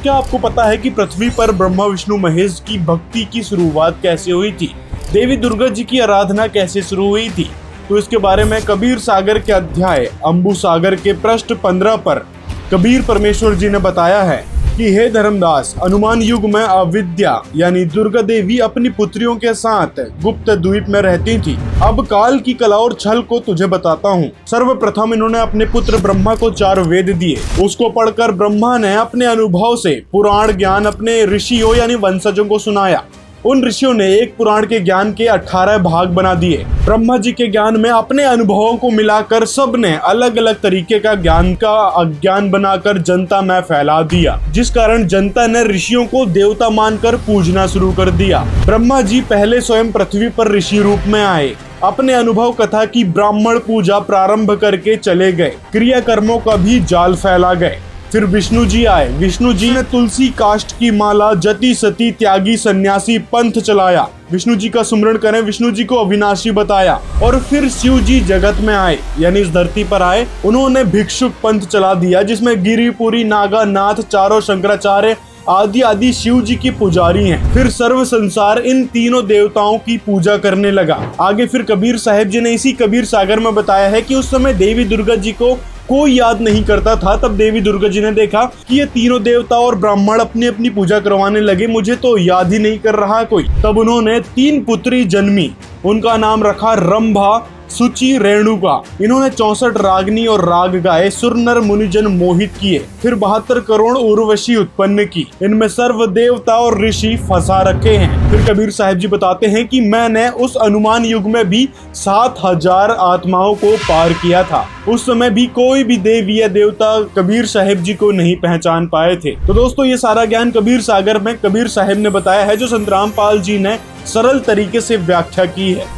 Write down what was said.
क्या आपको पता है कि पृथ्वी पर ब्रह्मा विष्णु महेश की भक्ति की शुरुआत कैसे हुई थी? देवी दुर्गा जी की आराधना कैसे शुरू हुई थी? तो इसके बारे में कबीर सागर के अध्याय अम्बु सागर के पृष्ठ 15 पर कबीर परमेश्वर जी ने बताया है कि हे धर्मदास, अनुमान युग में अविद्या यानी दुर्गा देवी अपनी पुत्रियों के साथ गुप्त द्वीप में रहती थी। अब काल की कला और छल को तुझे बताता हूँ। सर्वप्रथम इन्होंने अपने पुत्र ब्रह्मा को 4 वेद दिए। उसको पढ़कर ब्रह्मा ने अपने अनुभव से पुराण ज्ञान अपने ऋषियों यानी वंशजों को सुनाया। उन ऋषियों ने एक पुराण के ज्ञान के 18 भाग बना दिए। ब्रह्मा जी के ज्ञान में अपने अनुभवों को मिलाकर सब ने अलग अलग तरीके का ज्ञान का अज्ञान बनाकर जनता में फैला दिया, जिस कारण जनता ने ऋषियों को देवता मानकर पूजना शुरू कर दिया। ब्रह्मा जी पहले स्वयं पृथ्वी पर ऋषि रूप में आए। अपने अनुभव कथा की ब्राह्मण पूजा प्रारंभ करके चले गए। क्रिया कर्मों का भी जाल फैला गए। फिर विष्णु जी आए। विष्णु जी ने तुलसी काष्ठ की माला, जति सती त्यागी सन्यासी पंथ चलाया। विष्णु जी का सुमरण करें, विष्णु जी को अविनाशी बताया। और फिर शिव जी जगत में आए यानी इस धरती पर आए। उन्होंने भिक्षुक पंथ चला दिया, जिसमें गिरिपुरी, नागा, नाथ, चारों शंकराचार्य आदि आदि शिव जी की पुजारी हैं। फिर सर्व संसार इन तीनों देवताओं की पूजा करने लगा। आगे फिर कबीर साहब जी ने इसी कबीर सागर में बताया है कि उस समय देवी दुर्गा जी को कोई याद नहीं करता था। तब देवी दुर्गा जी ने देखा कि ये तीनों देवता और ब्राह्मण अपनी अपनी पूजा करवाने लगे, मुझे तो याद ही नहीं कर रहा कोई। तब उन्होंने 3 पुत्री जन्मी। उनका नाम रखा रंभा, सुचि, रेणुका। इन्होंने 64 रागनी और राग गाए, सुर नर मुनिजन मोहित किए। फिर 72 करोड़ उर्वशी उत्पन्न की। इनमें सर्व देवता और ऋषि फंसा रखे हैं। फिर कबीर साहब जी बताते हैं कि मैंने उस अनुमान युग में भी 7000 आत्माओं को पार किया था। उस समय भी कोई भी देवी या देवता कबीर साहब जी को नहीं पहचान पाए थे। तो दोस्तों, ये सारा ज्ञान कबीर सागर में कबीर साहब ने बताया है, जो संत रामपाल जी ने सरल तरीके से व्याख्या की है।